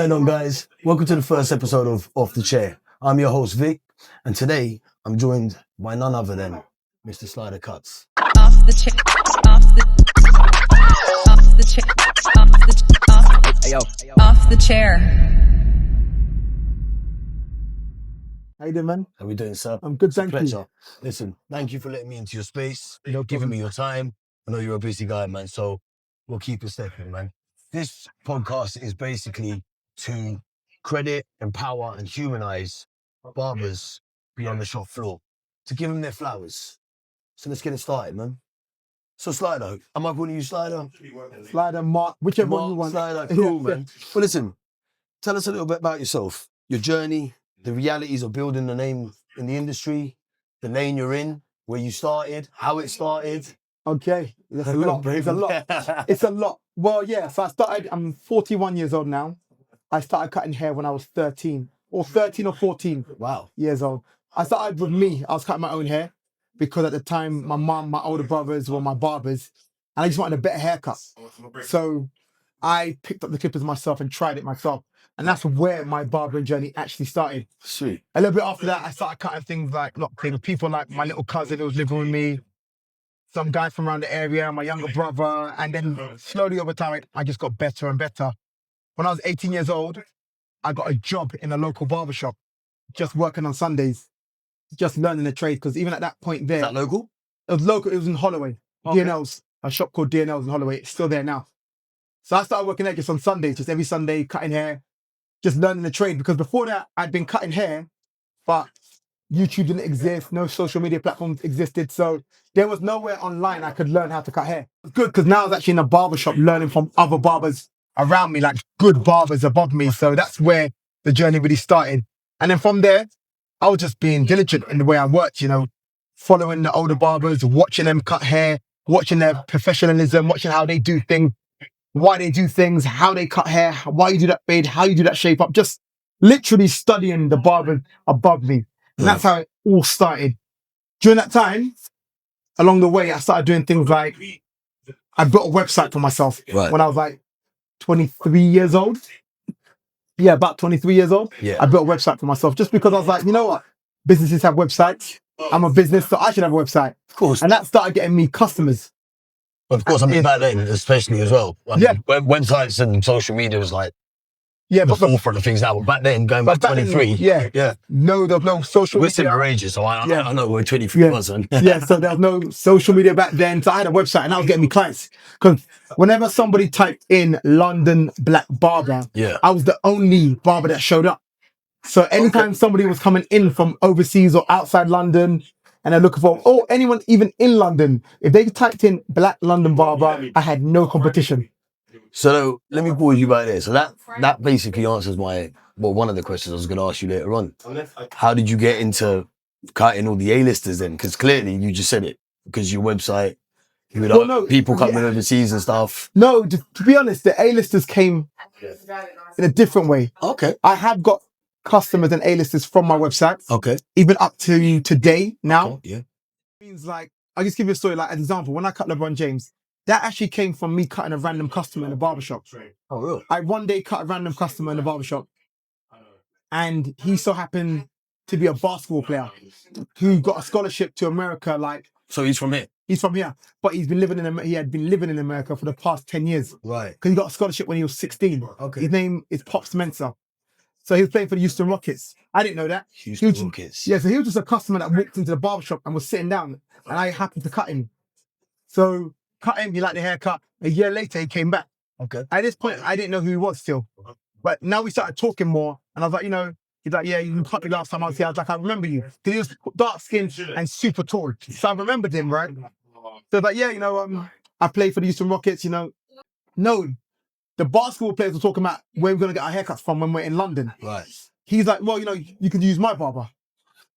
going on, guys? Welcome to the first episode of Off the Chair. I'm your host, Vic, and today I'm joined by none other than Mr. SLIDERCUTS. Off the chair, off the chair, off the chair. How you doing, man? How we doing, sir? I'm good, It's a thank pleasure. you. Listen, thank you for letting me into your space, No giving problem. me your time. I know you're a busy guy, man, so we'll keep it stepping, man. This podcast is basically to credit, empower, and humanize barbers beyond the shop floor, to give them their flowers. So let's get it started, man. So Slider, am I calling you Slider? Slider, Mark, whichever one you want. Slider, cool, Yeah. man. Well, listen, tell us a little bit about yourself, your journey, the realities of building the name in the industry, the lane you're in, where you started, how it started. Okay, that's a lot. It's a lot. It's a lot. Well, yeah, so I'm 41 years old now. I started cutting hair when I was 13 or 14 Wow. years old. I started with me. I was cutting my own hair because at the time, my mum, my older brothers were my barbers, and I just wanted a better haircut. So I picked up the clippers myself and tried it myself. And that's where my barbering journey actually started. Sweet. A little bit after that, I started cutting things like people like my little cousin who was living with me, some guys from around the area, my younger brother, and then slowly over time, I just got better and better. When I was 18 years old, I got a job in a local barbershop, just working on Sundays, just learning the trade. Because even at that point there, Is that local? it was local. It was in Holloway, Okay. DNL's, a shop called DNL's in Holloway. It's still there now. So I started working there just on Sundays, just every Sunday, cutting hair, just learning the trade. Because before that, I'd been cutting hair, but YouTube didn't exist, no social media platforms existed, so there was nowhere online I could learn how to cut hair. It's good because now I was actually in a barbershop learning from other barbers around me, like good barbers above me. So that's where the journey really started. And then from there, I was just being diligent in the way I worked, following the older barbers, watching them cut hair, watching their professionalism, watching how they do things, why they do things, how they cut hair, why you do that fade, how you do that shape up, just literally studying the barbers above me. And that's how it all started. During that time, along the way, I started doing things like, I built a website for myself when I was like 23 years old. Yeah, about 23 years old. Yeah. I built a website for myself just because I was like, you know what? Businesses have websites. I'm a business, so I should have a website. Of course. And that started getting me customers. Of course, I mean, back then, especially as well. Yeah. Websites and social media was like Yeah, the but forefront of things now. But back then, going back back then, 23. yeah. No, there was no social We're media. similar ages, so I know we're 23 Yeah. person. Yeah, so there was no social media back then. So I had a website and I was getting me clients. Because whenever somebody typed in London Black Barber, Yeah. I was the only barber that showed up. So anytime somebody was coming in from overseas or outside London and they're looking for, or anyone even in London, if they typed in Black London Barber, I had no competition. So let me pause you right there. So that basically answers one of the questions I was going to ask you later on. How did you get into cutting all the A-listers then? Because clearly you just said it because your website, people coming overseas and stuff. No, to be honest, the A-listers came in a different way. Okay. I have got customers and A-listers from my website. Okay. Even up to today now. Okay, yeah. Means like, I'll just give you a story. Like, an example, when I cut LeBron James, that actually came from me cutting a random customer in a barbershop. Oh, really? I one day cut a random customer in a barbershop, and he so happened to be a basketball player who got a scholarship to America. Like, So he's from here? he's from here, but he had been living in America for the past 10 years. Right. Because he got a scholarship when he was 16. Okay. His name is Pops Mensah. So he was playing for the Houston Rockets. I didn't know that. Houston Rockets. Yeah, so he was just a customer that walked into the barbershop and was sitting down, and I happened to cut him. So cut him, he liked the haircut. A year later, he came back. Okay. At this point, I didn't know who he was still. But now we started talking more, and I was like, he's like, yeah, you cut me last time I was here. I was like, I remember you. Because he was dark-skinned and super tall. So I remembered him, right? So like, yeah, I played for the Houston Rockets, No, the basketball players were talking about where we're going to get our haircuts from when we're in London. Right. He's like, well, you can use my barber.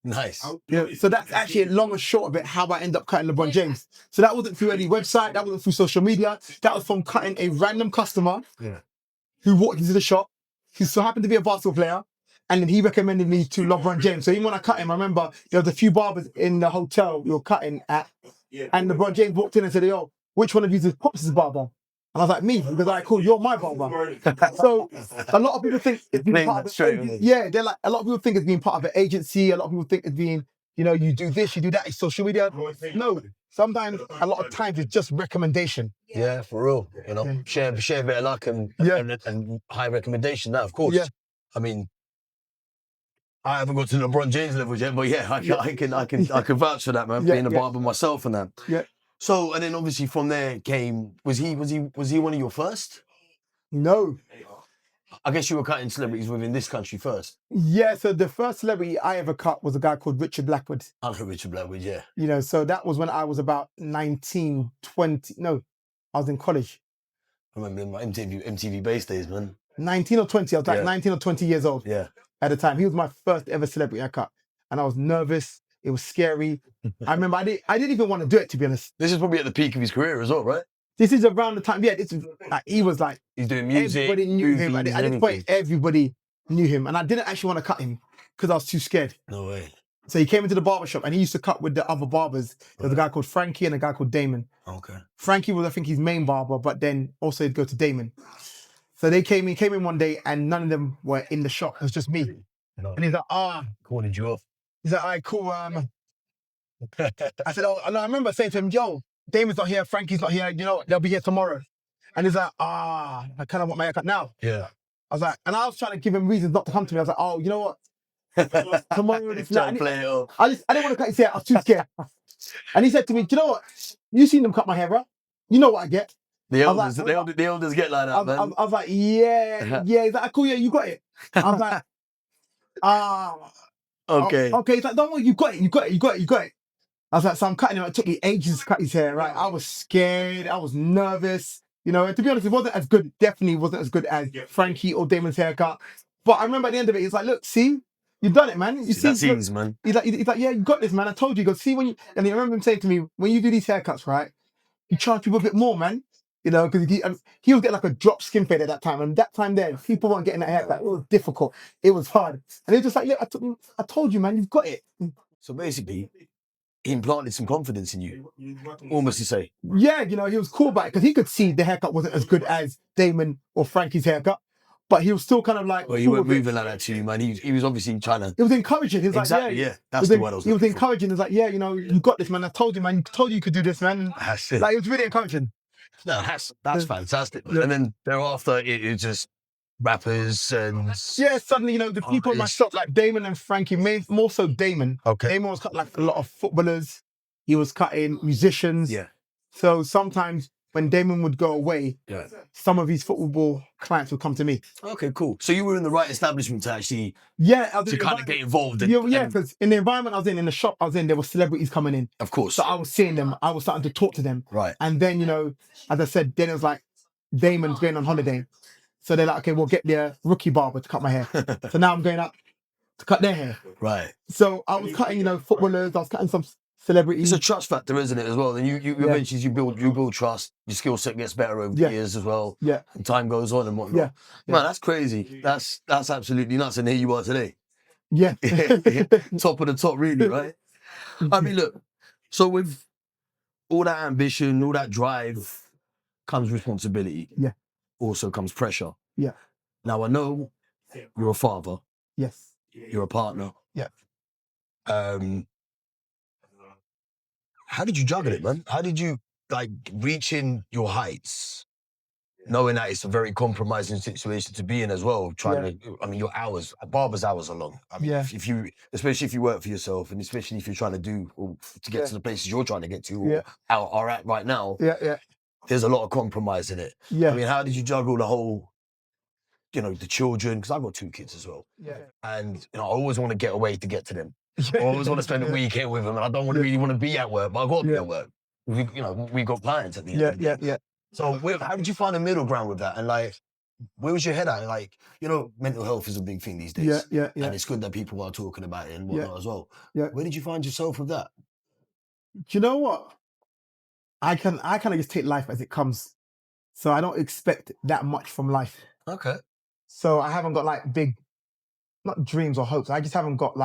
Nice. Yeah, so that's actually long and short of it, how I end up cutting LeBron James. So that wasn't through any website, that wasn't through social media. That was from cutting a random customer who walked into the shop, who so happened to be a basketball player, and then he recommended me to LeBron James. So even when I cut him, I remember there was a few barbers in the hotel we were cutting at, and LeBron James walked in and said, yo, which one of you is Pops' barber? And I was like, me? He goes, all right, cool, you're my barber. So a lot of people think it's being Claim part that of straight an away. agency. Yeah, they're like, a lot of people think it's being part of an agency. A lot of people think it's being, you know, you do this, you do that, it's social media. No, sometimes, a lot of times it's just recommendation. Yeah, for real. You know, share a bit of luck and high recommendation. That, of course. Yeah. I mean, I haven't got to LeBron James levels yet, but yeah, I can vouch for that, man. Yeah, Being a barber myself and that. Yeah. So, and then obviously from there came, was he one of your first? No. I guess you were cutting celebrities within this country first. Yeah, so the first celebrity I ever cut was a guy called Richard Blackwood. I know Richard Blackwood, yeah. You know, so that was when I was about 19, 20. No, I was in college. I remember my MTV base days, man. 19 or 20. I was like 19 or 20 years old at the time. He was my first ever celebrity I cut. And I was nervous. It was scary. I remember I didn't even want to do it, to be honest. This is probably at the peak of his career as well, right? This is around the time, this is like, he was like, he's doing music. Everybody knew him. At this point, everybody knew him. And I didn't actually want to cut him because I was too scared. No way. So he came into the barber shop and he used to cut with the other barbers. There was a guy called Frankie and a guy called Damon. Okay. Frankie was, I think, his main barber, but then also he'd go to Damon. So he came in one day and none of them were in the shop. It was just me. No. And he's like, calling you off. He's like, all right, cool. I said, oh, and I remember saying to him, yo, Damon's not here, Frankie's not here, you know, they'll be here tomorrow. And he's like, I kind of want my haircut now. Yeah. I was like, and I was trying to give him reasons not to come to me. I was like, oh, you know what? Tomorrow, I didn't want to cut his hair. I was too scared. And he said to me, do you know what? You seen them cut my hair, bro. You know what I get. The elders, the elders get like that, man. I was like, yeah. He's like, cool, yeah, you got it. I was like, okay. Okay, he's like, don't worry, you got it. I was like, so I'm cutting him. It took me ages to cut his hair, right? I was scared. I was nervous. You know, and to be honest, it wasn't as good. Definitely wasn't as good as Frankie or Damon's haircut. But I remember at the end of it, he's like, look, see, you've done it, man. You see, that seems, man. He's like, yeah, you got this, man. I told you. He goes, see, and I remember him saying to me, when you do these haircuts, right, you charge people a bit more, man. You know, because he was getting like a drop skin fade at that time. And that time there, people weren't getting that haircut. It was difficult. It was hard. And he was just like, yeah, I told you, man, you've got it. So basically, he implanted some confidence in you, almost to say. Yeah, you know, he was cool about it because he could see the haircut wasn't as good as Damon or Frankie's haircut, but he was still kind of like. Well, he weren't moving like that to you, man. He was obviously trying to. He was encouraging. He was exactly, like, yeah, that's the word I was He was looking for. encouraging. He was like, yeah, you know, you got this, man. I told you, man. Told you could do this, man. That's it. Like, he was really encouraging. No, that's fantastic. Yeah. And then thereafter, it just rappers and suddenly, you know, the people in my shop, like Damon and Frankie, more so Damon. Okay. Damon was cutting like a lot of footballers. He was cutting musicians. Yeah. So sometimes when Damon would go away, some of his football clients would come to me. Okay, cool. So you were in the right establishment to actually to kind of get involved. Because in the environment I was in the shop I was in, there were celebrities coming in. Of course. So I was seeing them. I was starting to talk to them. Right. And then, you know, as I said, then it was like Damon's going on holiday. So they're like, okay, we'll get their rookie barber to cut my hair. So now I'm going up to cut their hair. Right. So I was cutting, you know, footballers. I was cutting some celebrities. It's a trust factor, isn't it, as well? And you eventually you build trust. Your skill set gets better over the years as well. Yeah. And time goes on and whatnot. Yeah. Man, that's crazy. That's absolutely nuts. And here you are today. Yeah. Top of the top, really, right? I mean, look. So with all that ambition, all that drive, comes responsibility. Yeah. Also comes pressure. Yeah. Now I know you're a father. Yes. You're a partner. Yeah. How did you juggle it, man? How did you reaching your heights, knowing that it's a very compromising situation to be in as well? Trying to, I mean, your hours, barber's hours are long. I mean, especially if you work for yourself, and especially if you're trying to get to the places you're trying to get to or are at right now. Yeah. There's a lot of compromise in it. Yeah. I mean, how did you juggle the whole, you know, the children? Because I've got 2 kids as well. Yeah. And you know, I always want to get away to get to them. I always want to spend the weekend with them, and I don't really want to be at work, but I've got to be at work. We've got clients at the end of the day. Yeah. So how did you find a middle ground with that? And where was your head at? Like, you know, mental health is a big thing these days. Yeah. And it's good that people are talking about it and whatnot as well. Yeah. Where did you find yourself with that? Do you know what? I kind of just take life as it comes. So I don't expect that much from life. Okay. So I haven't got big, not dreams or hopes. I just haven't got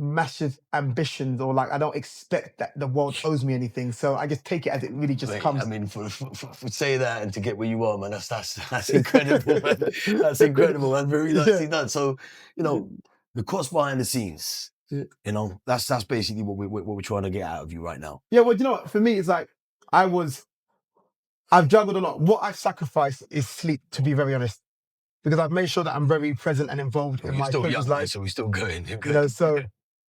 massive ambitions, or like I don't expect that the world owes me anything. So I just take it as it really just Mate, comes. I mean, for say that and to get where you are, man, that's incredible, man. That's incredible, man. Very nicely done. So, you know, the cost behind the scenes, Yeah. you know, that's basically what we're trying to get out of you right now. Yeah, well, you know what? For me, it's like I've juggled a lot. What I've sacrificed is sleep, to be very honest, because I've made sure that I'm very present and involved in You're my still children's young, man, life. so we're still going. You're You know, good. so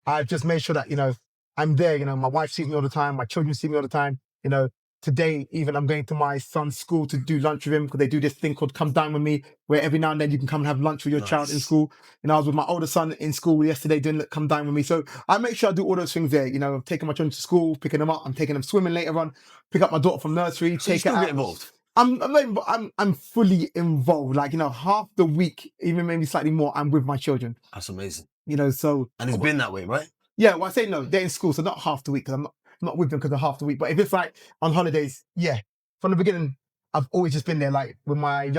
I've just made sure that, you know, I'm there. You know, my wife sees me all the time, my children see me all the time. You know, today even I'm going to my son's school to do lunch with him, because they do this thing called Come Dine With Me, where every now and then you can come and have lunch with your child in Nice. school. You know, I was with my older son in school yesterday doing Come Dine With Me. So I make sure I do all those things there. You know, I'm taking my children to school, picking them up, I'm taking them swimming later on, pick up my daughter from nursery, So you take her still out. get involved. I'm not even, I'm fully involved. Like, you know, half the week, even maybe slightly more, I'm with my children. That's amazing. You know, so And it's been that way, right? yeah, well, I say no, they're in school, so not half the week, because I'm not with them because of half the week. But if it's like on holidays, yeah, from the beginning, I've always just been there. Like with my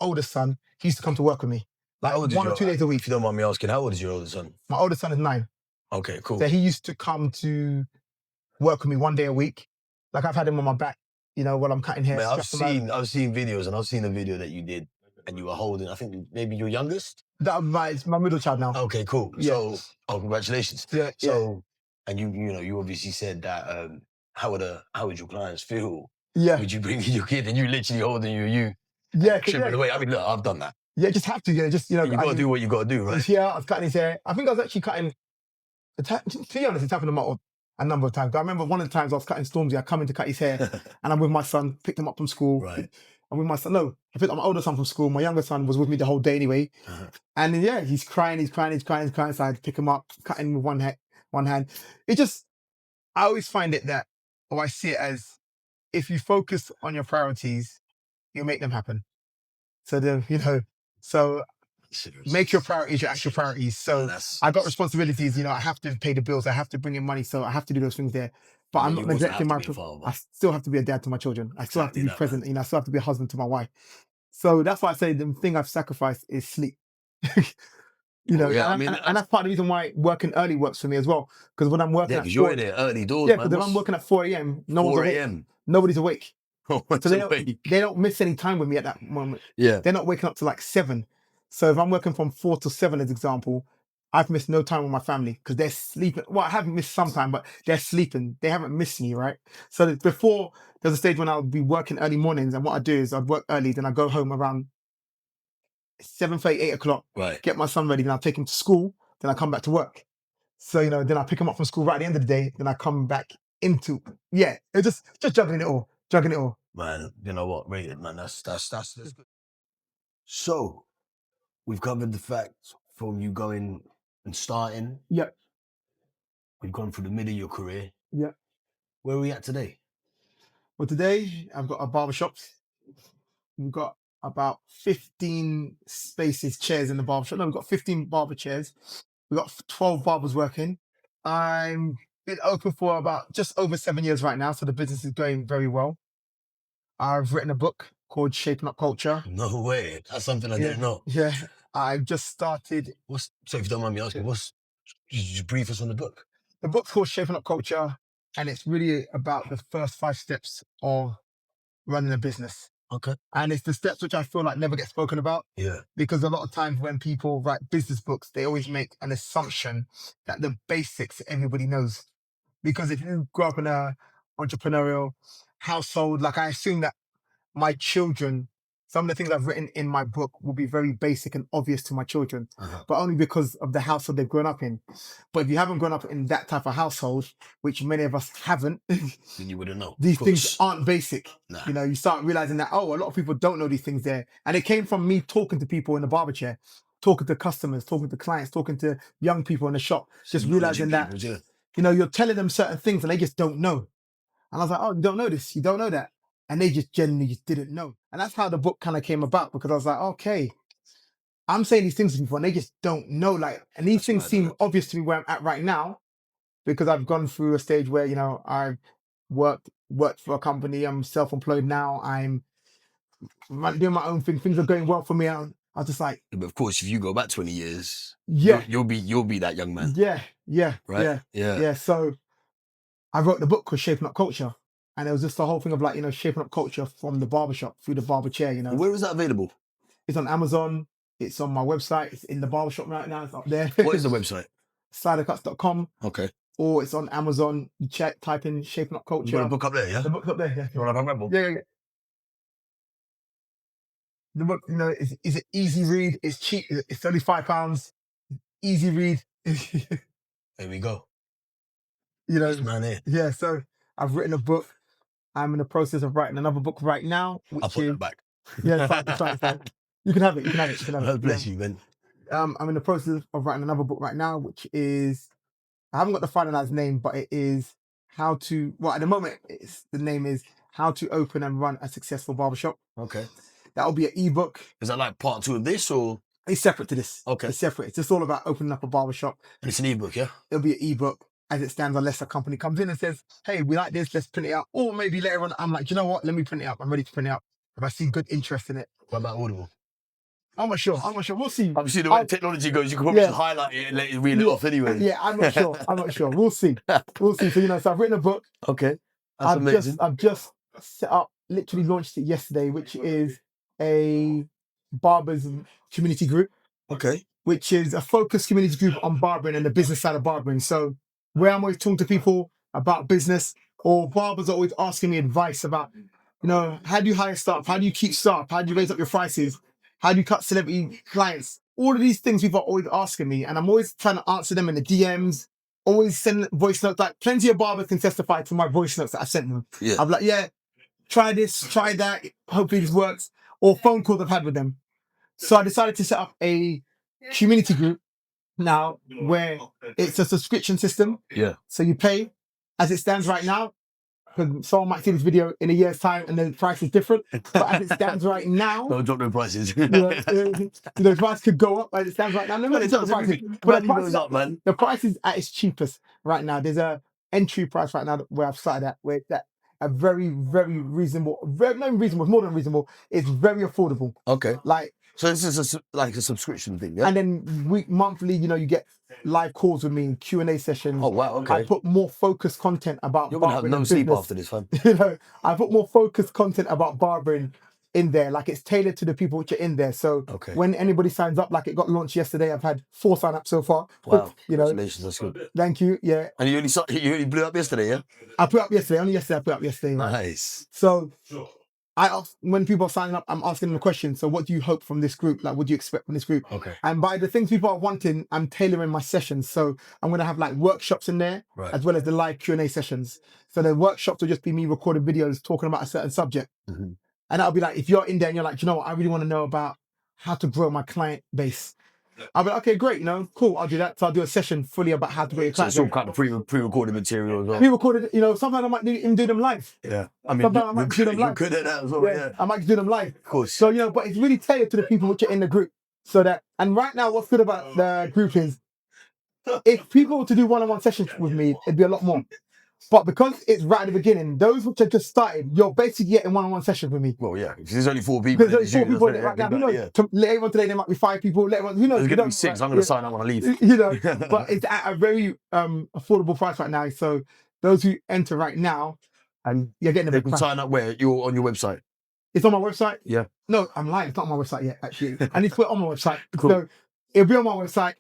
oldest son, he used to come to work with me, like How old is 1 or 2 days a If week. you don't mind me asking, how old is your older son? My oldest son is 9, Okay, cool. so he used to come to work with me 1 day a week. Like I've had him on my back, you know, while I'm cutting hair. Man, I've strapped him out. seen videos, and I've seen a video that you did, and you were holding, I think maybe your youngest. That it's my middle child now. Okay, cool. Yeah. So, congratulations. Yeah, So, and you know, you obviously said that. How would your clients feel? Yeah, Would you bring in your kid and you literally holding you yeah, and trimming yeah, away? I mean, look, I've done that. yeah. Just have to, yeah, just you know. You got to do what you got to do, right? Yeah, I was cutting his hair. I think I was actually cutting. To be honest, it's happened a number of times. But I remember one of the times I was cutting Stormzy, I come in to cut his hair, and I'm with my son, picked him up from school. Right. I'm with my son. No, I picked up my older son from school. My younger son was with me the whole day anyway. And then, yeah, he's crying. So I had to pick him up, cutting with one hand. It just, I always find it that, or I see it as, if you focus on your priorities, you make them happen. So then, you know, so make your priorities your actual priorities. So I got responsibilities, you know, I have to pay the bills, I have to bring in money, so I have to do those things there. But I'm not neglecting my I still have to be a dad to my children. I still have to be present, you know, I still have to be a husband to my wife. So that's why I say the thing I've sacrificed is sleep. You know, yeah, and that's part of the reason why working early works for me as well. Because when I'm working at you're in there early doors, yeah, man. because if I'm working at 4 a.m., no one's 4 awake. a.m. Nobody's awake. So they don't miss any time with me at that moment. Yeah. They're not waking up to like 7. So if I'm working from 4 to 7, as example, I've missed no time with my family because they're sleeping. Well, I haven't missed some time, but they're sleeping. They haven't missed me, right? So before, there's a stage when I'll be working early mornings, and what I do is I'd work early, then I go home around 7:30, 8 o'clock, Right. get my son ready, then I'll take him to school, then I come back to work. So, you know, then I pick him up from school right at the end of the day, then I come back into, yeah, it's just juggling it all. Man, you know what? Rated, man. That's good. So, we've covered the fact from you going and starting. Yep. We've gone through the middle of your career. Yep. Where are we at today? Well, today I've got a barbershop. We've got about 15 spaces, chairs in the barbershop. No, we've got 15 barber chairs. We've got 12 barbers working. I'm been open for about just over 7 years right now, so the business is going very well. I've written a book called Shaping Up Culture. No way. That's something I didn't know. Yeah, I've just started. So if you don't mind me asking, just brief us on the book. The book's called Shaping Up Culture, and it's really about the first 5 steps of running a business. Okay. And it's the steps which I feel like never get spoken about. Yeah. Because a lot of times when people write business books, they always make an assumption that the basics everybody knows. Because if you grow up in a entrepreneurial household, like I assume that my children, some of the things I've written in my book will be very basic and obvious to my children, but only because of the household they've grown up in. But if you haven't grown up in that type of household, which many of us haven't, then you wouldn't know. These things aren't basic. Nah. You know, you start realizing that, oh, a lot of people don't know these things there. And it came from me talking to people in the barber chair, talking to customers, talking to clients, talking to young people in the shop, just realizing that, you know, you're telling them certain things and they just don't know. And I was like, oh, you don't know this, you don't know that. And they just genuinely just didn't know. And that's how the book kind of came about, because I was like, okay, I'm saying these things to people and they just don't know. Like, and these things seem obvious to me where I'm at right now, because I've gone through a stage where, you know, I've worked for a company, I'm self-employed now, I'm doing my own thing, things are going well for me. I was just like, But of course, if you go back 20 years, yeah, you'll be that young man, yeah, right? yeah. So I wrote the book called Shaping Up Culture. And it was just the whole thing of like, shaping up culture from the barbershop through the barber chair, And where is that available? It's on Amazon. It's on my website. It's in the barbershop right now. It's up there. What is the website? SLIDERCUTS.com. Okay. Or it's on Amazon. You type in Shaping Up Culture. You got a book up there, yeah? The book's up there, yeah. You want to have a Red Bull? Yeah. The book, is an easy read. It's cheap. It's £35. Easy read. There we go. This man here. Yeah, so I've written a book. I'm in the process of writing another book right now. I'll put that back. Yeah, it's fine. You can have it. God bless you, man. I'm in the process of writing another book right now, which is, I haven't got the finalized name, but it is at the moment, the name is How to Open and Run a Successful Barbershop. Okay. That'll be an ebook. Is that like part 2 of this, or? It's separate to this. Okay. It's separate. It's just all about opening up a barbershop. And it's an ebook, yeah? It'll be an ebook as it stands, unless a company comes in and says, hey, we like this, let's print it out. Or maybe later on, I'm like, you know what? Let me print it out. I'm ready to print it out. If I see good interest in it. What about Audible? I'm not sure. We'll see. Obviously, the way technology goes, you can probably just highlight it and let it read it off anyway. Yeah, I'm not sure. We'll see. So, I've written a book. Okay. That's amazing. I've just set up, literally launched it yesterday, which is a barbers community group. Okay. Which is a focused community group on barbering and the business side of barbering. So where I'm always talking to people about business, or barbers are always asking me advice about, how do you hire staff? How do you keep staff? How do you raise up your prices? How do you cut celebrity clients? All of these things people are always asking me, and I'm always trying to answer them in the DMs, always send voice notes. Like plenty of barbers can testify to my voice notes that I sent them. Yeah. I'm like, yeah, try this, try that. Hopefully this works. Or phone calls I've had with them. So I decided to set up a community group now where it's a subscription system. Yeah. So you pay as it stands right now, because someone might see this video in a year's time and the price is different. But as it stands right now, don't drop no prices. The price could go up as it stands right now. No, But the price is at its cheapest right now. There's a entry price right now where I've started at, where it's at a very, very reasonable, not reasonable, more than reasonable. It's very affordable. Okay. So this is like a subscription thing, yeah? And then monthly, you get live calls with me, Q&A sessions. Oh, wow, okay. I put more focused content about You're going to have no sleep after this, fam. I put more focused content about barbering in there. Like, it's tailored to the people which are in there. So when anybody signs up, like it got launched yesterday, I've had 4 sign-ups so far. Wow. Congratulations, that's good. Thank you, yeah. And you only blew up yesterday, yeah? I put up yesterday. Only yesterday I put up yesterday. Nice. So I ask, when people are signing up, I'm asking them a question. So what do you hope from this group? Like, what do you expect from this group? Okay. And by the things people are wanting, I'm tailoring my sessions. So I'm going to have like workshops in there, as well as the live Q&A sessions. So the workshops will just be me recording videos talking about a certain subject. Mm-hmm. And that'll be like, if you're in there and you're like, I really want to know about how to grow my client base. I'll be like, okay, great, cool, I'll do that. So I'll do a session fully about how to grow your client base. So it's all kind of pre-recorded material as well. Pre-recorded, sometimes I might even do them live. Yeah. I mean, sometimes I might do them live. You're good at that as well, yeah. I might do them live. Of course. So, but it's really tailored to the people which are in the group. And right now, what's good about the group is, if people were to do one-on-one sessions with me, it'd be a lot more. But because it's right at the beginning, those which have just started, you're basically getting one-on-one sessions with me. Well, yeah, because there's only 4 people. There's only 4 people right now. Who knows? Later on today, there might be 5 people. Later on, who knows? There's going to be 6. I'm going to sign up when I leave. But it's at a very affordable price right now. So those who enter right now, and you're getting a big price. Sign up where? You're on your website? It's on my website? Yeah. No, I'm lying. It's not on my website yet, actually. I need to put it on my website. Cool. So it'll be on my website.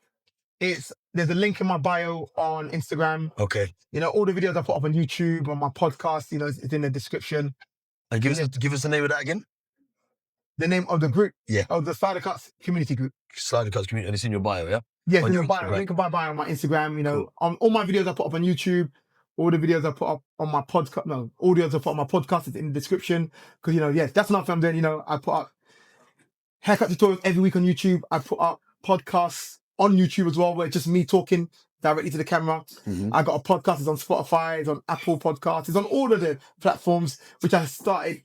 There's a link in my bio on Instagram. Okay. All the videos I put up on YouTube, on my podcast, it's in the description. And give us the name of that again? The name of the group? Yeah. Oh, the SLIDERCUTS community group. SLIDERCUTS community, and it's in your bio, yeah? Yes, in your bio. Link in my bio on my Instagram, cool. On all my videos I put up on YouTube, all the videos I put up on my podcast, audios I put on my podcast is in the description. Because, that's another thing I'm doing, I put up haircut tutorials every week on YouTube. I put up podcasts on YouTube as well, where it's just me talking directly to the camera. Mm-hmm. I got a podcast, it's on Spotify, it's on Apple Podcasts, it's on all of the platforms, which I started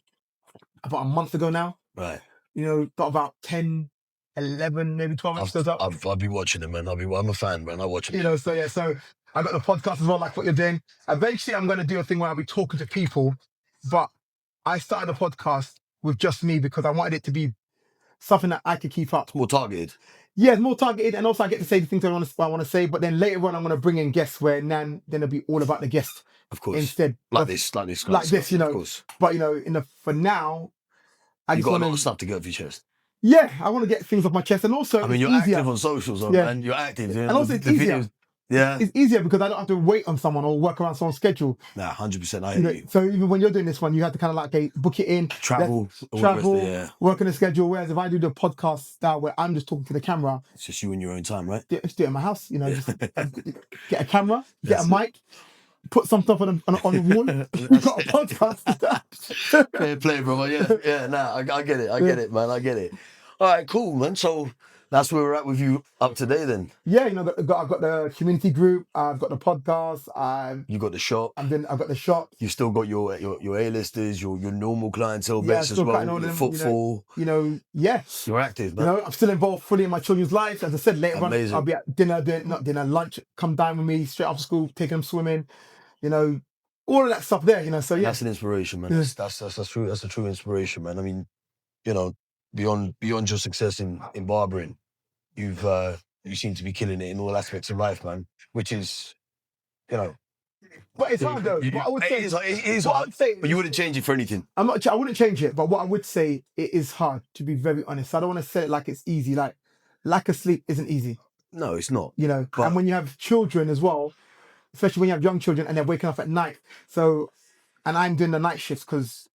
about a month ago now. Right. Got about 10, 11, maybe 12 episodes up. I'll be watching them, man. I'm a fan, man. I watch them. So I got the podcast as well, like what you're doing. Eventually, I'm going to do a thing where I'll be talking to people, but I started a podcast with just me because I wanted it to be something that I could keep up. It's more targeted. Yeah, it's more targeted, and also I get to say the things I want to say. But then later on, I'm going to bring in guests where then it'll be all about the guest Of course. instead. Like of- this. like this, you know. Of course. But you know, for now, I You just got a want lot of to. stuff to get off your chest. Yeah, I want to get things off my chest, and also I mean, you're it's easier. active on socials, Yeah. man. You're active. Yeah. And also it's easier. Yeah. It's easier because I don't have to wait on someone or work around someone's schedule. Nah, 100%. I You know, hear you. so even when you're doing this one, you have to kind of like, okay, book it in, Travel, all the rest travel, of it, yeah. work on a schedule. Whereas if I do the podcast style where I'm just talking to the camera, It's just you in your own time, right? just do it in my house. You know, Yeah. just get a camera, get That's a mic, put some stuff on the wall. We've got a podcast. Fair play, bro. Yeah, nah, I get it. I get it, man. I get it. All right, cool, man. So that's where we're at with you up today then. Yeah, you know, I've got the community group, I've got the podcast, You got the shop. I've got the shop. You still got your A-listers, your normal clientele Yeah, bets as still well, cutting all your them, footfall. You know, yeah. You're active, You man. know, I'm still involved fully in my children's lives. As I said, later Amazing. on, I'll be at dinner, lunch, come down with me straight after school, taking them swimming, you know, all of that stuff there, you know. So yeah. That's an inspiration, man. Yeah. That's a true inspiration, man. I mean, you know, beyond your success in barbering, you seem to be killing it in all aspects of life, man. Which is, you know, But it's hard though. What I would say it is what hard, I'd say but you wouldn't change it for anything. I wouldn't change it, but what I would say, it is hard, to be very honest. I don't want to say it like it's easy. Like, lack of sleep isn't easy, No, it's not. you know. But- and when you have children as well, especially when you have young children and they're waking up at night. So, and I'm doing the night shifts because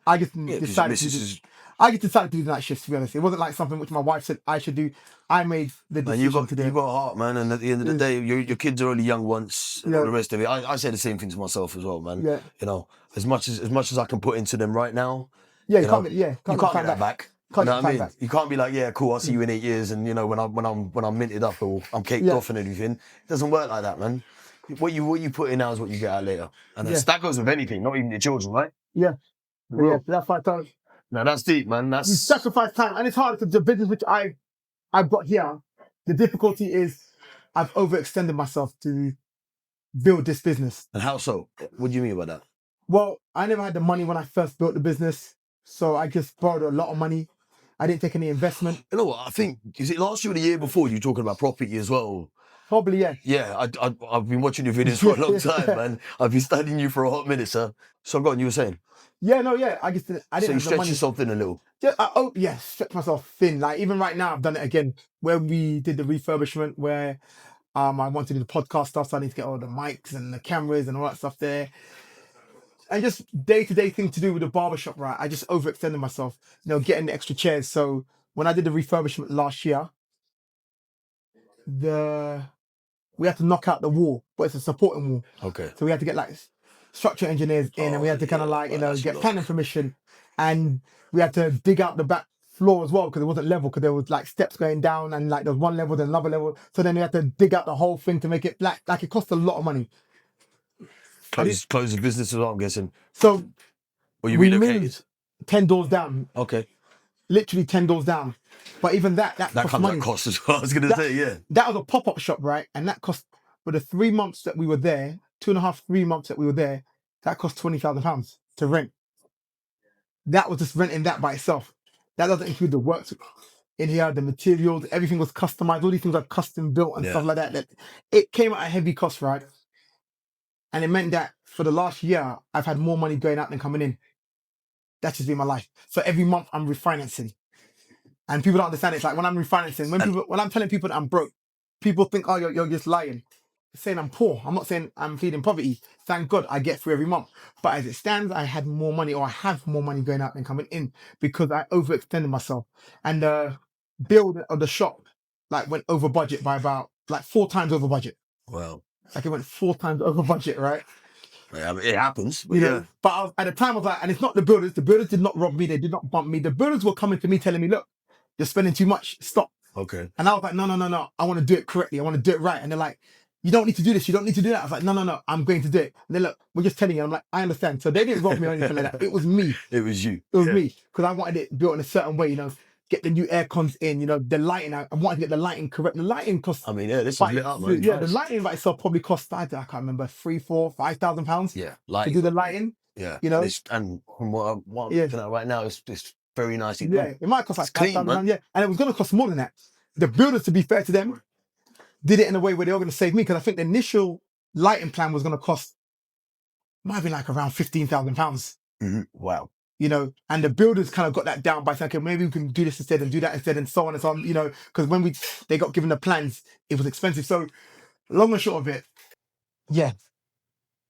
I just Yeah, 'cause your decided to missus is, I just decided to do the night shifts, to be honest. It wasn't like something which my wife said I should do. I made the man, decision you to do got it. a heart, man. And at the end of the day, your kids are only young once. And all Yeah. the rest of it. I say the same thing to myself as well, man. Yeah. You know, as much as I can put into them right now, Yeah, you you can't know, get, yeah, you can't get that back. Can't You know get what I time mean? back. You can't be like, yeah, cool, I'll see you in 8 years, and you know, when I'm minted up or I'm caked Yeah. off and everything. It doesn't work like that, man. What you put in now is what you get out later, and Yeah. that goes with anything, not even your children, right? Yeah. Yeah, that's why I thought Now that's deep, man. you That's sacrifice time, and it's hard because the business which I've got here, the difficulty is I've overextended myself to build this business. and how so? What do you mean by that? Well, I never had the money when I first built the business, so I just borrowed a lot of money. I didn't take any investment. You know what? I think is it last year or the year before you were talking about property as well. Probably, yeah. Yeah, I've been watching your videos for a long time, man. I've been studying you for a hot minute, sir. So go on, you were saying. Yeah, no, yeah. I So didn't you have the stretch money. yourself thin a little. Yeah, stretch myself thin. Like even right now, I've done it again. Where we did the refurbishment, where I wanted to do the podcast stuff, so I need to get all the mics and the cameras and all that stuff there. And just day-to-day thing to do with the barbershop, right? I just overextended myself, you know, getting the extra chairs. So when I did the refurbishment last year, we had to knock out the wall, but it's a supporting wall. Okay. So we had to get like structural engineers in, and we had to kind of yeah, like, you well, know, that's get a lot. planning permission, and we had to dig out the back floor as well because it wasn't level, because there was like steps going down, and like there was one level, then another level. So then we had to dig out the whole thing to make it like it cost a lot of money. Close the business as well, I'm guessing. So Or you we relocated? moved 10 doors down, Okay. literally 10 doors down. But even that That cost comes money. at cost as well. I was gonna say, yeah. That was a pop-up shop, right? And that cost, for the 3 months that we were there, 2.5, 3 months that we were there, that cost £20,000 to rent. That was just renting that by itself. That doesn't include the work in here, the materials, everything was customized. All these things are custom built and Yeah. stuff like that. That it came at a heavy cost, right? And it meant that for the last year, I've had more money going out than coming in. That's just been my life. So every month I'm refinancing. And people don't understand it. It's like when I'm refinancing, when I'm telling people that I'm broke, people think, oh, you're just lying. Saying I'm poor. I'm not saying I'm pleading poverty. Thank God I get through every month. But as it stands, I had more money, or I have more money going out than coming in, because I overextended myself. And the build of the shop like went over budget by about like 4 times over budget. Well, Like it went 4 times over budget, right? yeah, it happens. But You yeah. know, but at the time I was like, and it's not the builders. The builders did not rob me. They did not bump me. The builders were coming to me telling me, look, you're spending too much. Stop. Okay. And I was like, no. I want to do it correctly. I want to do it right. And they're like, you don't need to do this. You don't need to do that. I was like, no. I'm going to do it. And they're like, we're just telling you. I'm like, I understand. So they didn't rob me or anything like that. It was me. It was you. It was me. Because I wanted it built in a certain way, you know, get the new air cons in, you know, the lighting. I wanted to get the lighting correct. The lighting costs. I mean, yeah, this is But lit up, man. yeah, the Nice. lighting by itself probably cost, I can't remember, £3,000, £5,000 Yeah, to like do the lighting. yeah, you know? and from what I'm Yeah. looking at right now, it's very nicely Yeah, done. it might cost like It's clean, £5,000. man. Yeah, and it was going to cost more than that. The builders, to be fair to them, did it in a way where they were going to save me because I think the initial lighting plan was going to cost might have been like around £15,000. Wow. You know, and the builders kind of got that down by saying, okay, maybe we can do this instead and do that instead and so on and so on, you know, because when they got given the plans, it was expensive. So long and short of it, yeah,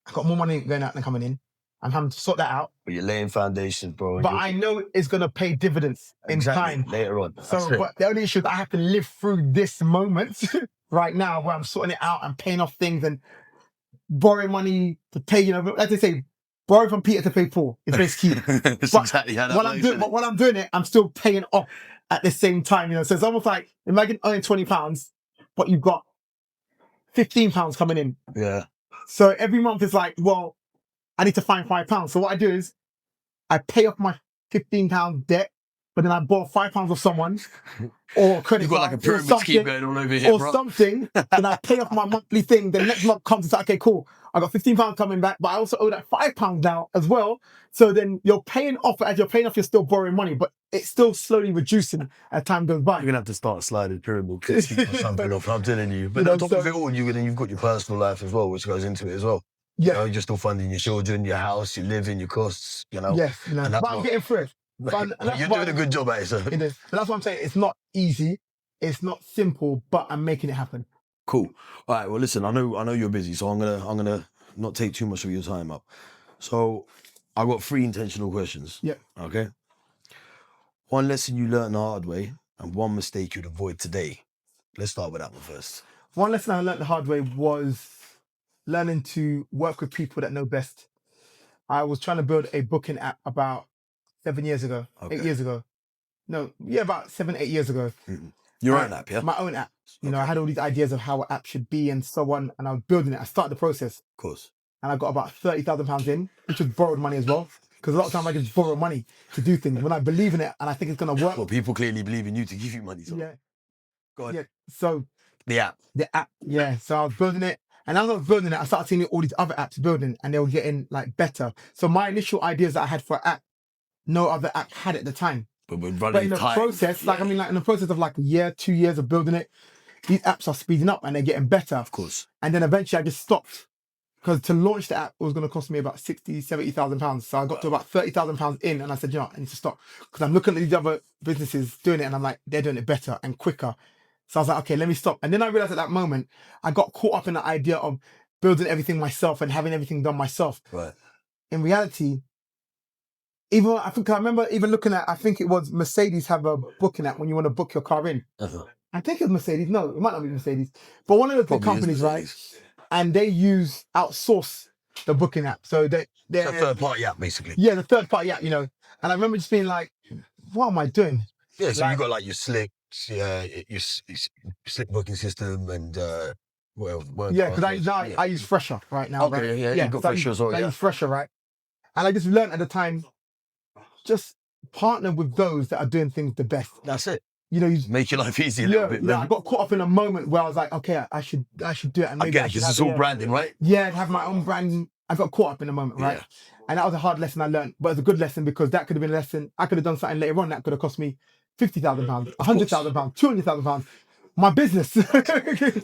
I got more money going out than coming in. I'm having to sort that out. But you're laying foundations, bro. and But you're- I know it's going to pay dividends in time. later on. That's So, it. but the only issue is I have to live through this moment right now where I'm sorting it out and paying off things and borrowing money to pay, you know, like they say, borrow from Peter to pay Paul. It's basically That's but exactly how that while works. I'm doing, innit? but while I'm doing it, I'm still paying off at the same time, you know. So it's almost like imagine earning £20, but you've got £15 coming in. Yeah. So every month it's like, well, I need to find £5. So what I do is I pay off my £15 debt, but then I borrow £5 off someone or credit You've got like a card or pyramid scheme something, going on over here, or bro. something. Then I pay off my monthly thing. The next month comes and say, okay, cool. I got £15 coming back, but I also owe that £5 now as well. So then you're paying off, as you're paying off, you're still borrowing money, but it's still slowly reducing as time goes by. You're gonna have to start a sliding pyramid to keep something off. I'm telling you. But You know, on top so- of it all, you've got your personal life as well, which goes into it as well. Yeah. You know, you're still funding your children, your house, your living, your costs. You know. Yes, you know, And that's but I'm what- getting through it. But that's You're why- doing a good job at it, sir. It is. But that's what I'm saying. It's not easy. It's not simple, but I'm making it happen. Cool. All right. Well, listen. I know you're busy, so I'm gonna not take too much of your time up. So I got 3 intentional questions. Yeah. Okay. One lesson you learned the hard way, and one mistake you'd avoid today. Let's start with that one first. One lesson I learned the hard way was learning to work with people that know best. I was trying to build a booking app about 7 years ago, Okay. 8 years ago. No, yeah, about 7, 8 years ago. Your Uh, own app, yeah. Of My own app. You know, I had all these ideas of how an app should be and so on, and I was building it. I started the process, course. and I got about £30,000 in, which was borrowed money as well. Because a lot of times I just borrow money to do things when I believe in it and I think it's gonna work. Well, people clearly believe in you to give you money. So. Yeah, Go on. yeah. So The app. the app, yeah. So I was building it, and as I was building it, I started seeing all these other apps building, and they were getting like better. So my initial ideas that I had for an app, no other app had at the time. But we're But running in the time. process, like I mean, like in the process of like a year, 2 years of building it, these apps are speeding up and they're getting better. Of course. And then eventually I just stopped because to launch the app it was going to cost me about 60, 70,000 pounds. So I got to about 30,000 pounds in, and I said, you know, I need to stop because I'm looking at these other businesses doing it, and I'm like, they're doing it better and quicker. So I was like, okay, let me stop. And then I realized at that moment, I got caught up in the idea of building everything myself and having everything done myself. Right. In reality, I remember even looking at, I think it was Mercedes have a booking app when you want to book your car in. Uh-huh. I think it's Mercedes. No, it might not be Mercedes. But one of the big Probably is companies, right? Mercedes. And they outsource the booking app. So they're It's a third party app, basically. yeah, the third party app, you know. And I remember just being like, what am I doing? Yeah, so Like- you got like your Slick, your Slick booking system, and well, Yeah, because I use Fresher right now. Okay, right? yeah, you got so Fresher as well, I yeah. use Fresher, right? And I just learned at the time, just partner with those that are doing things the best. That's it. You know, Make your life easy a little bit, yeah. I man. got caught up in a moment where I was like, okay, I should do it, and I maybe get I it, should because it's have all branding, right? Yeah, have my own brand. I got caught up in a moment, right? Yeah. And that was a hard lesson I learned, but it's a good lesson because that could have been a lesson. I could have done something later on that could have cost me £50,000, £100,000, £200,000. My business.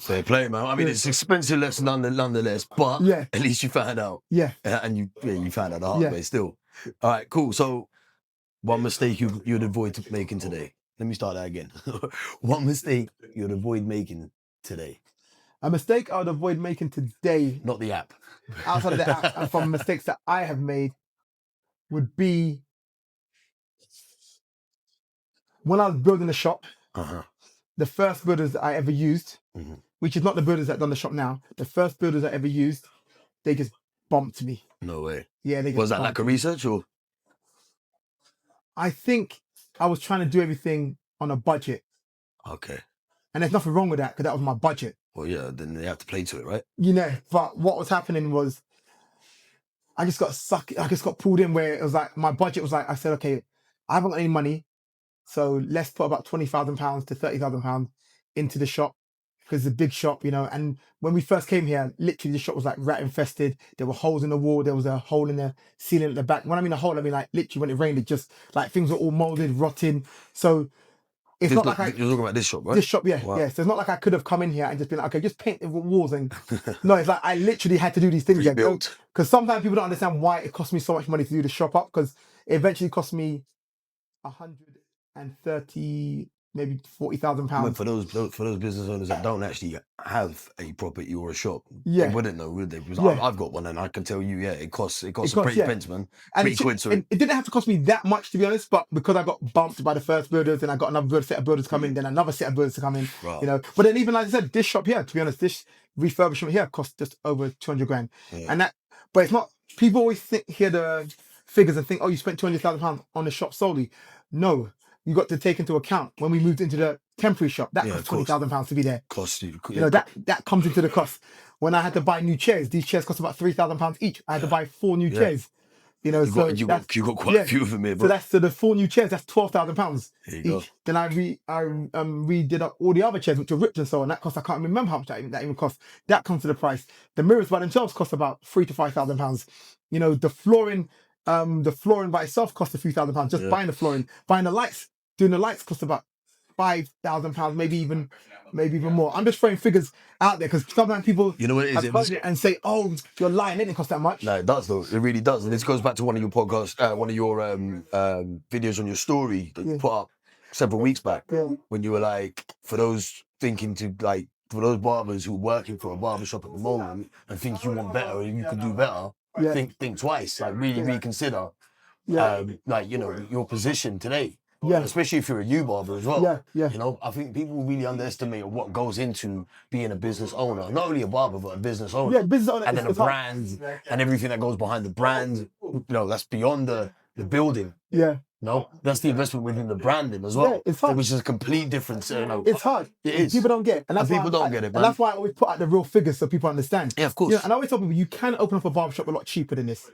Fair play, man. I mean, it's an expensive lesson nonetheless, but Yeah. at least you found out. Yeah. And you found out the hard Yeah. way still. All right, cool. So one mistake you'd avoid making today. Let me start that again. One mistake you'd avoid making today. A mistake I would avoid making today, Not the app. outside of the app, and from mistakes that I have made, would be when I was building the shop, Uh-huh. the first builders that I ever used, Mhm. which is not the builders that done the shop now, the first builders I ever used, they just bumped me. No way. Yeah, they just Was that bumped lack of me. research or? I think I was trying to do everything on a budget. Okay. And there's nothing wrong with that because that was my budget, Well, yeah, then they have to play to it, right? you know. But what was happening was I just got pulled in where it was like my budget was like, I said, okay, I haven't got any money. So let's put about £20,000 to £30,000 into the shop. because it's a big shop, you know. And when we first came here, literally the shop was like rat infested. There were holes in the wall. There was a hole in the ceiling at the back. When I mean a hole, I mean like literally when it rained, it just like things were all molded, rotting. So it's not like You're talking about this shop, right? this shop, yeah, Wow. yeah. So it's not like I could have come in here and just been like, okay, just paint the walls and no, it's like I literally had to do these things. Rebuilt. Because sometimes people don't understand why it cost me so much money to do the shop up, because it eventually cost me 130, maybe £40,000. I mean, for those business owners that don't actually have a property or a shop, Yeah. they wouldn't know, would they? Because Yeah. I've got one, and I can tell you, yeah, it costs a costs, pretty yeah. pence, man. And £3, it didn't have to cost me that much, to be honest, but because I got bumped by the first builders and I got another set of builders come in, then another set of builders to come in, Right. you know. But then even like I said, this shop here, to be honest, this refurbishment here cost just over 200 grand. Yeah. And that, but it's not, people always hear the figures and think, oh, you spent £200,000 on the shop solely. No, you got to take into account when we moved into the temporary shop, that Yeah, cost of course. £20,000 to be there. Cost you. You know, that comes into the cost. When I had to buy new chairs, these chairs cost about £3,000 each. I had to buy 4 new chairs. You know, you got quite a few of them here, bro. So the 4 new chairs, that's £12,000 There you each. go. Then I redid up all the other chairs which were ripped and so on. That cost, I can't remember how much that even cost. That comes to the price. The mirrors by themselves cost about £3,000 to £5,000. You know, the flooring by itself cost a few £1,000s. Just buying the flooring, buying the lights, doing the lights cost about £5,000, maybe even more. I'm just throwing figures out there because sometimes people, you know what it is, have heard it and say, "Oh, you're lying. It didn't cost that much." No, it does though. It really does. And this goes back to one of your podcasts, one of your videos on your story that you put up several weeks back, when you were like, for those barbers who are working for a barbershop at the moment and think you want better and you can do better, think twice, like really reconsider, like, you know, your position today. Yeah. Especially if you're a new barber as well. Yeah. You know, I think people really underestimate what goes into being a business owner. Not only a barber, but a business owner. Yeah, business owner. And then a brand and everything that goes behind the brand. You know, that's beyond the building. Yeah. No, that's the investment within the branding as well. Yeah, it's hard. Which is a complete difference. You know, it's hard. It is. People don't get it. And people don't get it, man. And that's why I always put out the real figures so people understand. Yeah, of course. You know, and I always tell people, you can open up a barbershop a lot cheaper than this.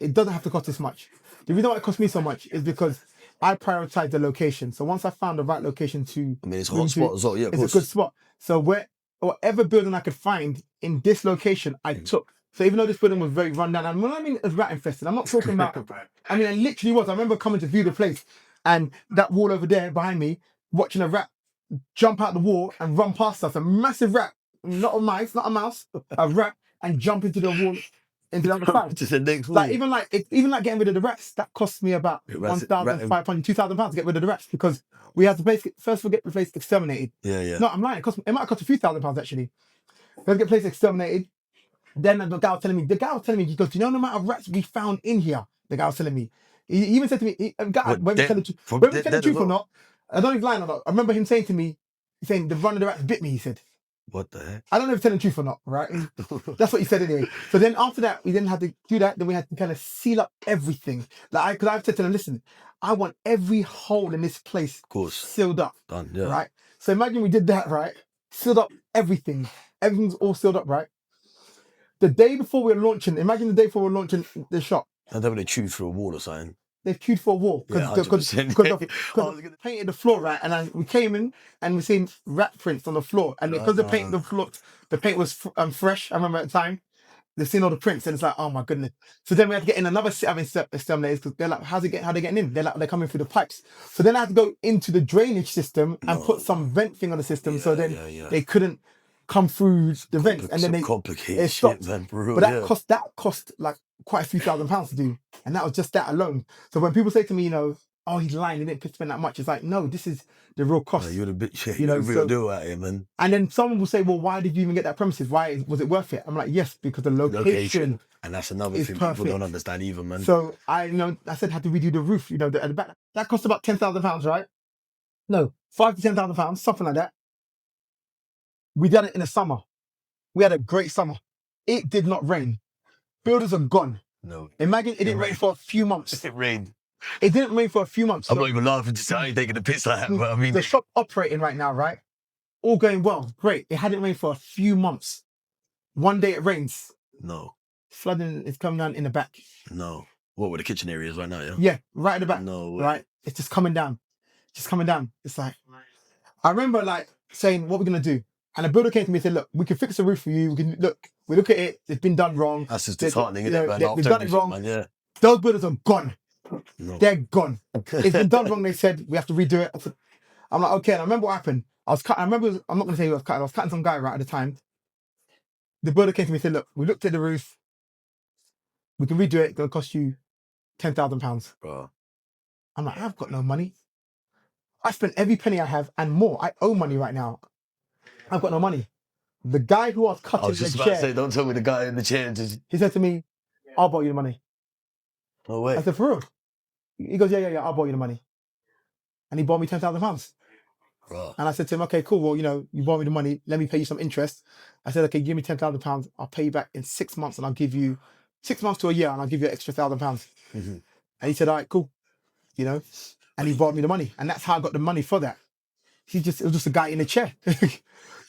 It doesn't have to cost this much. The reason why it cost me so much is because I prioritize the location. So once I found the right location it's a hot spot as well. Yeah, of course. It's a good spot. So whatever building I could find in this location, I took. So even though this building was very run down, and when I mean it's rat infested, I'm not talking about. I mean, it literally was. I remember coming to view the place, and that wall over there behind me, watching a rat jump out the wall and run past us. A massive rat, not a mouse, a rat, and jump into the wall. Into the other side. Just the next like even getting rid of the rats, that cost me about £1,500, £2,000 to get rid of the rats, because we had to basically first get the place exterminated. Yeah. No, I'm lying. It might have cost a few £1,000s actually. We had to get the place exterminated. Then the guy was telling me, he goes, "Do you know the amount of rats we found in here?" The guy was telling me. He even said to me, whether we tell the truth or not, I don't know if he's lying or not. I remember him saying to me, the run of the rats bit me, he said. What the heck? I don't know if he's telling the truth or not, right? That's what he said anyway. So then after that, we then had to do that. Then we had to kind of seal up everything. Because I've said to them, listen, I want every hole in this place sealed up. Done, yeah. Right? So imagine we did that, right? Sealed up everything. Everything's all sealed up, right? The day before we were launching, imagine the day before we were launching the shop. And then they chewed through a wall or something. They've queued for a wall because they painted the floor, right? And we came in and we seen rat prints on the floor, and because the paint was fresh. I remember at the time they've seen all the prints, and it's like, oh my goodness. So then we had to get in another set of exterminators because they're like, how they getting in? They're coming through the pipes. So then I had to go into the drainage system and put some vent thing on the system, so then they couldn't come through the vents, and then complicated stopped. Shit, man, bro, but that cost like quite a few £1,000s to do, and that was just that alone. So when people say to me, you know, oh, he's lying, he didn't spend that much, it's like, no, this is the real cost. You're the bitch, you know, the real deal out here, man. And then someone will say, well, why did you even get that premises? Why was it worth it? I'm like, yes, because the location. And that's another thing people don't understand either, man. So I said, had to redo the roof, at the back. That cost about £10,000, right? No, £5,000 to £10,000, something like that. We did it in the summer. We had a great summer. It did not rain. Builders are gone. No. Imagine it didn't rain for a few months. It rained. It didn't rain for a few months. I'm not even laughing to say I ain't taking a piss like that, but I mean... The shop operating right now, right? All going well. Great. It hadn't rained for a few months. One day it rains. No. Flooding is coming down in the back. No. What, where the kitchen area is right now, yeah? Yeah, right at the back. No way. Right? It's just coming down. It's like... I remember saying, what we're going to do? And the builder came to me and said, look, we can fix the roof for you. We look at it. It's been done wrong. That's just There's- disheartening, you isn't know, it, man? We've After done it everything, wrong. man, yeah. Those builders are gone. No. They're gone. It's been done wrong. They said we have to redo it. I'm like, okay. And I remember what happened. I'm not going to say who I was cutting. I was cutting some guy right at the time. The builder came to me and said, look, we looked at the roof. We can redo it. It's going to cost you £10,000. Bro. I'm like, I've got no money. I spent every penny I have and more. I owe money right now. I've got no money. The guy who was I cutting was just the about chair, to say, don't tell me the guy in the chair just... he said to me, I'll borrow you the money. No way. I said, for real? He goes, yeah, I'll borrow you the money. And he bought me £10,000. Bro. And I said to him, okay, cool. Well, you borrow me the money. Let me pay you some interest. I said, okay, give me £10,000. I'll pay you back in 6 months and I'll give you 6 months to a year and I'll give you an extra £1,000. Mm-hmm. And he said, all right, cool. And he bought me the money. And that's how I got the money for that. It was just a guy in a chair.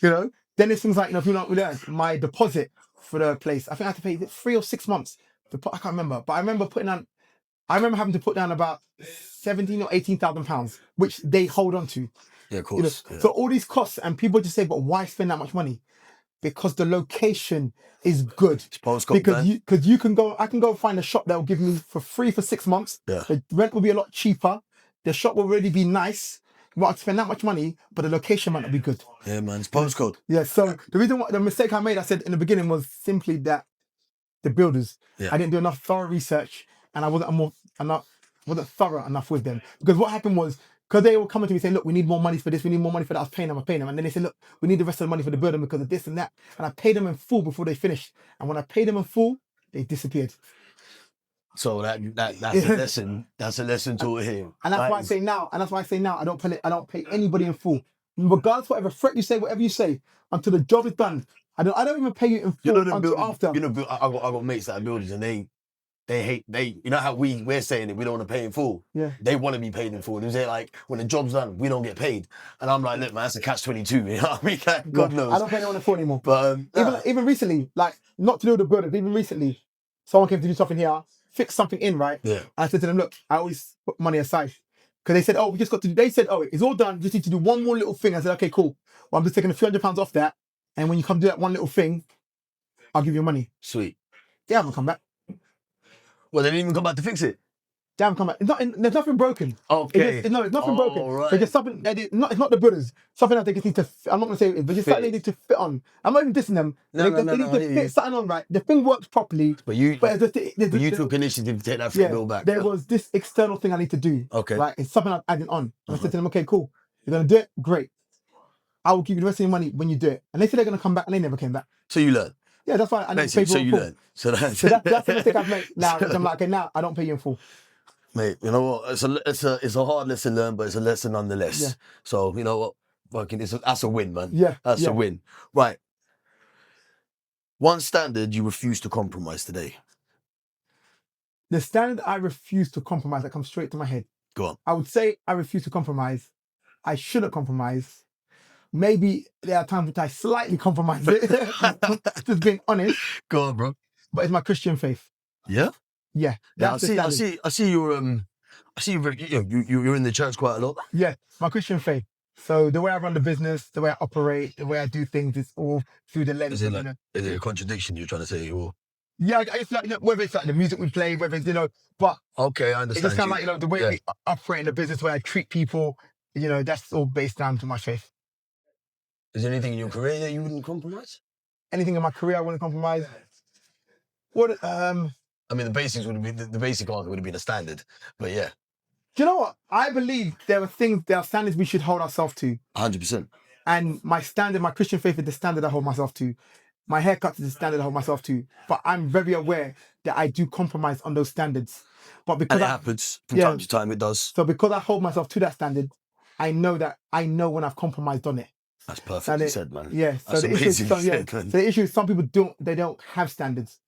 Then there's things like, if you don't learn, my deposit for the place, I think I had to pay 3 or 6 months. I can't remember. But I remember having to put down about 17 or 18,000 pounds, which they hold on to. Yeah, of course. Yeah. So all these costs, and people just say, but why spend that much money? Because the location is good. It's postcode, Because I can go find a shop that will give me for free for 6 months. Yeah. The rent will be a lot cheaper. The shop will already be nice. You won't spend that much money, but the location might not be good. Yeah, man. It's postcode. Yeah. So the mistake I made, I said in the beginning, was simply that the builders. Yeah. I didn't do enough thorough research, and I wasn't thorough enough with them. Because what happened was, because they were coming to me saying, look, we need more money for this, we need more money for that. I was paying them. And then they said, look, we need the rest of the money for the building because of this and that. And I paid them in full before they finished. And when I paid them in full, they disappeared. So that's a lesson. That's a lesson to here. And that's why I say now. I don't pay anybody in full, regardless of whatever threat you say, whatever you say, until the job is done. I don't even pay you in full until after. I got mates that are builders and they hate, you know how we're saying it, we don't want to pay in full. Yeah. They want to be paid in full. They're like, when the job's done, we don't get paid. And I'm like, look, man, that's a catch-22. You know what I mean? Like, God knows. I don't pay anyone in full anymore. But even recently, like, not to do with the builders, even recently, someone came to do something here, fix something in, right? Yeah. I said to them, look, I always put money aside. Because they said, oh, they said, oh, it's all done, just need to do one more little thing. I said, okay, cool. Well, I'm just taking a few £100 off that. And when you come do that one little thing, I'll give you money. Sweet. They haven't come back. Well, they didn't even come back to fix it. They haven't come back. There's nothing broken. Okay. It's nothing broken. Right. There's just something, it's not the builders. Something that they just need to, I'm not going to say it, but just something they need to fit on. I'm not even dissing them. They need to fit something on, right? The thing works properly. But you you took initiative to take that bill back. There was this external thing I need to do. Okay. Right? It's something I'm adding on. And I said to them, okay, cool. You're going to do it? Great. I will give you the rest of your money when you do it. And they said they're going to come back and they never came back. So you learned. Yeah, that's why I didn't pay for So it in you full. learned. So that's the mistake I've made now. I'm like, okay, now I don't pay you in full. Mate, you know what? It's a hard lesson learned, but it's a lesson nonetheless. Yeah. So you know what? That's a win, man. Yeah. That's a win. Right. One standard you refuse to compromise today. The standard I refuse to compromise, that comes straight to my head. Go on. I would say I refuse to compromise. I shouldn't compromise. Maybe there are times which I slightly compromise it. Just being honest. Go on, bro. But it's my Christian faith. Yeah? Yeah. I see you're in the church quite a lot. Yeah, my Christian faith. So the way I run the business, the way I operate, the way I do things, is all through the lens. Is it a contradiction you're trying to say? Or? Yeah, it's like, whether it's like the music we play, whether it's, but okay, I understand. It's just kind of like, the way we operate in the business, the way I treat people, that's all based down to my faith. Is there anything in your career that you wouldn't compromise? Anything in my career I wouldn't compromise? What? I mean, the basics would be the basic answer would have been a standard, but yeah. Do you know what? I believe there are standards we should hold ourselves to. 100%. And my Christian faith is the standard I hold myself to. My haircut is the standard I hold myself to. But I'm very aware that I do compromise on those standards. But because it happens from time to time, it does. So because I hold myself to that standard, I know when I've compromised on it. That's perfectly said, man. Yeah. So the issue is some people don't have standards.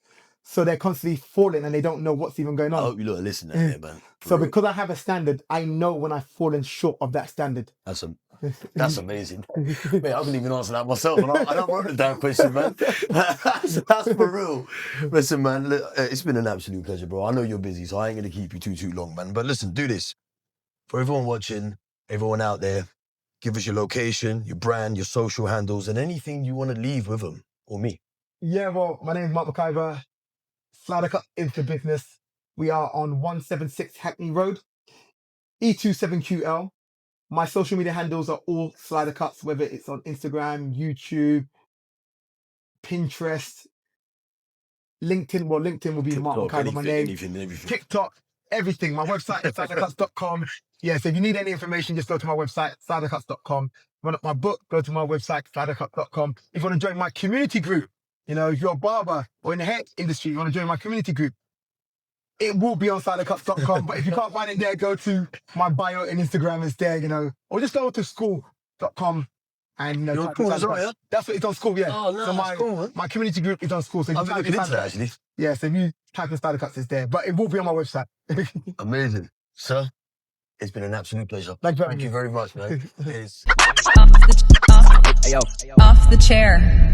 So they're constantly falling and they don't know what's even going on. I hope you lot are listening here, man. So because I have a standard, I know when I've fallen short of that standard. That's amazing. Mate, I couldn't even answer that myself. I don't wrote the damn question, man. That's for real. Listen, man, it's been an absolute pleasure, bro. I know you're busy, so I ain't going to keep you too long, man. But listen, do this. For everyone watching, everyone out there, Give us your location, your brand, your social handles, and anything you want to leave with them or me. Yeah, well, my name is Mark McIver. Slider Cut into business. We are on 176 Hackney Road, E27QL. My social media handles are all Slider Cuts, whether it's on Instagram, YouTube, Pinterest, LinkedIn. Well, LinkedIn will be Mark McIver, my name. Anything. TikTok, everything. My website is SLIDERCUTS.com. Yeah, so if you need any information, just go to my website, SLIDERCUTS.com. Want my book, go to my website, SLIDERCUTS.com. If you want to join my community group, you know, if you're a barber or in the hair industry, you want to join my community group, it will be on SLIDERCUTS.com. But if you can't find it there, go to my bio and Instagram is there, you know, or just go to school.com and, you know, You're type cool in as Slider well, Cuts. That's what it's on school, yeah. Oh, no, So that's cool, man. my community group is on school. So if I've you been type in looking into Slider that, Cuts, actually. yeah, so if you type in Slider Cuts, it's there. But it will be on my website. Amazing. Sir, it's been an absolute pleasure. Thank you Thank you very much, man. It's... Off the chair.